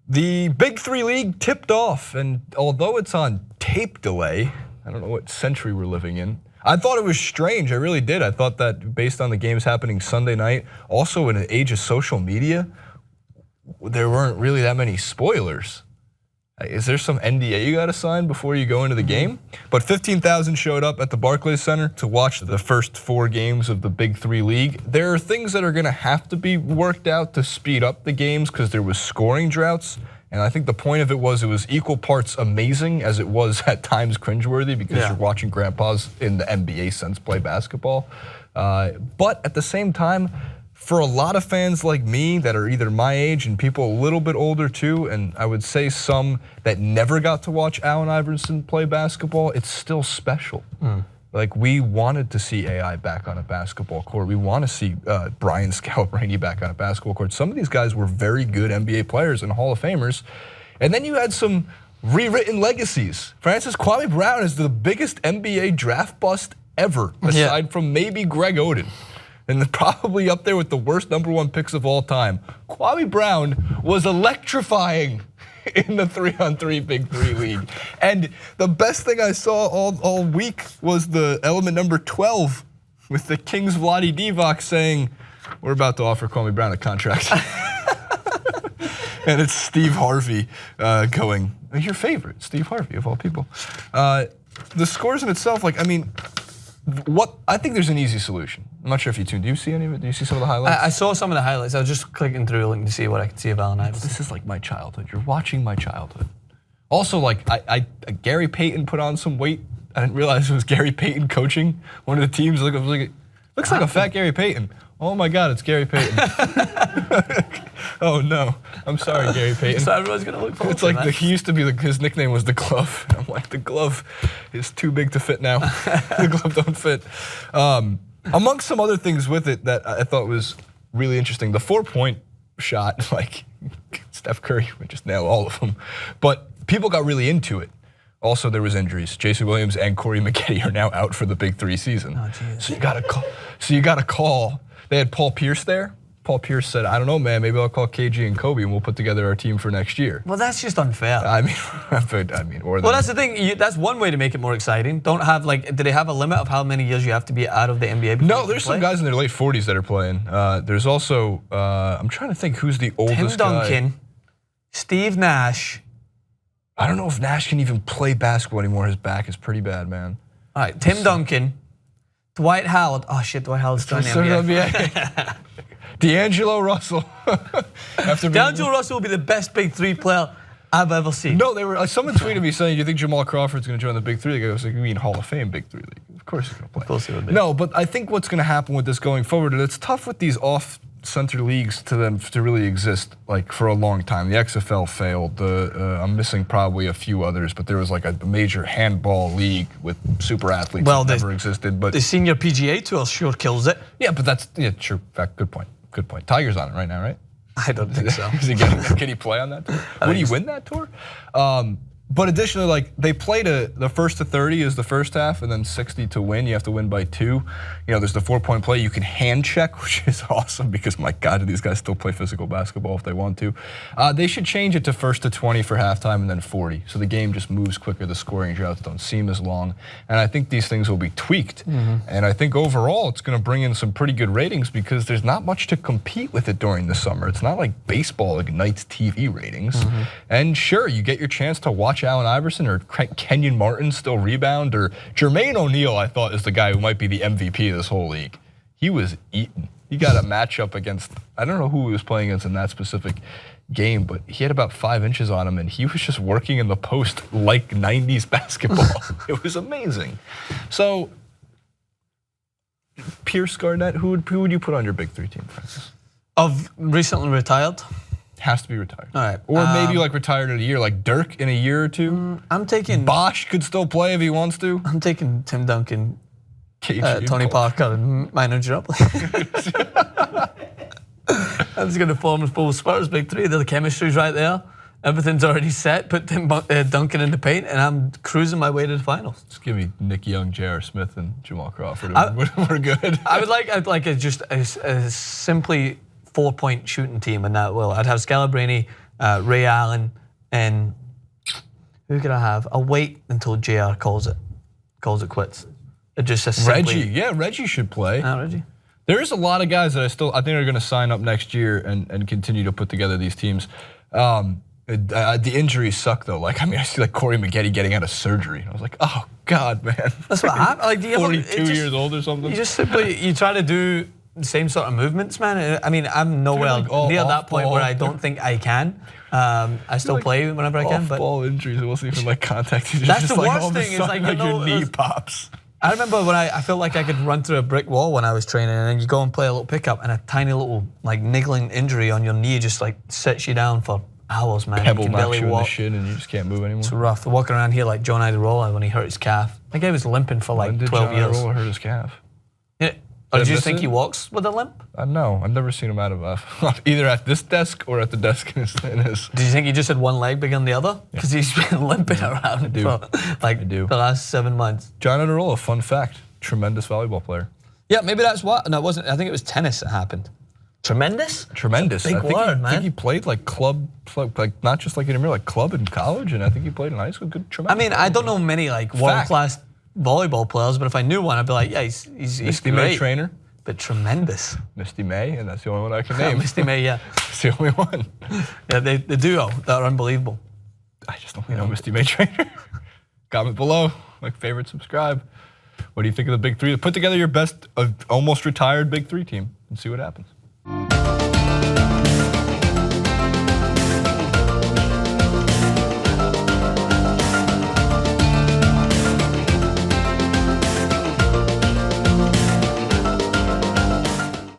The Big Three League tipped off, and although it's on tape delay, I don't know what century we're living in. I thought it was strange, I really did. I thought that based on the games happening Sunday night, also in an age of social media, there weren't really that many spoilers. Is there some NDA you gotta sign before you go into the game? But 15,000 showed up at the Barclays Center to watch the first 4 games of the Big Three League. There are things that are gonna have to be worked out to speed up the games because there was scoring droughts. And I think the point of it was equal parts amazing as it was at times cringeworthy because you're watching grandpas in the NBA sense play basketball. But at the same time, for a lot of fans like me that are either my age and people a little bit older too, and I would say some that never got to watch Allen Iverson play basketball, it's still special. Like we wanted to see AI back on a basketball court. We want to see Brian Scalabrine back on a basketball court. Some of these guys were very good NBA players and Hall of Famers. And then you had some rewritten legacies. Francis Kwame Brown is the biggest NBA draft bust ever, aside from maybe Greg Oden. And probably up there with the worst #1 picks of all time. Kwame Brown was electrifying in the 3-on-3 Big Three League. And the best thing I saw all week was the element number 12 with the Kings Vlade Divac saying, we're about to offer Kwame Brown a contract. And it's Steve Harvey going, your favorite, Steve Harvey of all people. The scores in itself, like, I mean, I think there's an easy solution. I'm not sure if you tuned. Do you see any of it? Do you see some of the highlights? I saw some of the highlights. I was just clicking through looking to see what I could see of Allen Iverson. This is like my childhood. You're watching my childhood. Also, like Gary Payton put on some weight. I didn't realize it was Gary Payton coaching one of the teams. Looks like a fat Gary Payton. Oh my God, it's Gary Payton. Oh no, I'm sorry, Gary Payton. So everyone's gonna look forward to that. He used to be his nickname was the Glove. I'm like, the Glove is too big to fit now. The Glove don't fit. Amongst some other things with it that I thought was really interesting, the 4-point shot, like Steph Curry would just nail all of them, but people got really into it. Also, there was injuries. Jason Williams and Corey Maggette are now out for the Big Three season. Oh, so you got to call. They had Paul Pierce there. Paul Pierce said, I don't know, man, maybe I'll call KG and Kobe and we'll put together our team for next year. Well, that's just unfair. I mean, well, that's the thing. That's one way to make it more exciting. Don't have do they have a limit of how many years you have to be out of the NBA? No, there's some guys in their late 40s that are playing. There's also, I'm trying to think who's the oldest Tim Duncan, guy. Steve Nash. I don't know if Nash can even play basketball anymore. His back is pretty bad, man. All right, Tim Duncan, Dwight Howard. Oh shit, Dwight Howard's still in the NBA. D'Angelo Russell. D'Angelo Russell will be the best Big Three player I've ever seen. No, they were. Someone tweeted me saying, "Do you think Jamal Crawford's going to join the Big Three League?" I was like, "You mean Hall of Fame Big Three League? Of course he's going to play." Of course he would be. No, but I think what's going to happen with this going forward, and it's tough with these off-center leagues to them to really exist like for a long time. The XFL failed. I'm missing probably a few others, but there was like a major handball league with super athletes that never existed. But the Senior PGA Tour sure kills it. Yeah, but that's true. Fact, good point. Good point. Tiger's on it right now, right? I don't think so. Can he play on that tour? Would he win that tour? But additionally, like they play the first to 30 is the first half, and then 60 to win. You have to win by 2. You know, there's the 4-point play. You can hand check, which is awesome because my God, do these guys still play physical basketball if they want to? They should change it to first to 20 for halftime and then 40, so the game just moves quicker. The scoring droughts don't seem as long, and I think these things will be tweaked. And I think overall, it's going to bring in some pretty good ratings because there's not much to compete with it during the summer. It's not like baseball ignites TV ratings. And sure, you get your chance to watch Allen Iverson or Kenyon Martin still rebound, or Jermaine O'Neal, I thought, is the guy who might be the MVP of this whole league. He was eaten. He got a matchup against, I don't know who he was playing against in that specific game, but he had about 5 inches on him and he was just working in the post like 90s basketball. It was amazing. So, Pierce, Garnett, who would you put on your Big Three team, Francis? Of recently retired? Has to be retired. All right. Or maybe like retired in a year, like Dirk in a year or 2. I'm taking Bosch could still play if he wants to. I'm taking Tim Duncan, Tony Parker, and Manu Ginobili. I'm just going to form a full Spurs Big Three. The chemistry's right there. Everything's already set. Put Tim Duncan in the paint, and I'm cruising my way to the finals. Just give me Nick Young, J.R. Smith, and Jamal Crawford. We're good. I'd like just a simply 4-point shooting team, and that will. I'd have Scalabrine, Ray Allen, and who could I have? I'll wait until JR calls it quits. It just says simply, Reggie, Reggie should play. Reggie. There's a lot of guys that I think are going to sign up next year and continue to put together these teams. The injuries suck though. Like, I mean, I see like Corey Maggette getting out of surgery. I was like, oh God, man. That's what happened. Like, 42 years old or something. You try to do the same sort of movements, man. I mean, I'm nowhere near that point where I don't think I can. I still play whenever I can. But ball injuries, it wasn't even like contact injuries. That's just the like worst thing. It's like, your knee pops. I remember when I felt like I could run through a brick wall when I was training, and then you go and play a little pickup, and a tiny little like niggling injury on your knee just like sets you down for hours, man. Pebble you can knocks barely you in walk. the shin, and you just can't move anymore. It's rough. Walking around here like John Idarola when he hurt his calf. That guy was limping for like 12 years. John Idarola hurt his calf. Yeah. Or did you think he walks with a limp? No, I've never seen him out of either at this desk or at the desk in his. Do you think he just had one leg bigger than the other? Because he's been limping around for like the last 7 months. John Idarola, fun fact, tremendous volleyball player. Yeah, maybe that's what. No, it wasn't. I think it was tennis that happened. Tremendous? Tremendous. Big word, man. I think he played like club, like not just like intramural, like club in college, and I think he played in high school. Good, tremendous. I mean, I don't know many like world-class volleyball players, but if I knew one, I'd be like, yeah, he's Misty great. May trainer. But tremendous. Misty May, and that's the only one I can name. Misty May, yeah. It's the only one. Yeah, the duo that are unbelievable. I just don't know Misty May trainer. Comment below, like, favorite, subscribe. What do you think of the Big Three? Put together your best almost retired Big Three team and see what happens.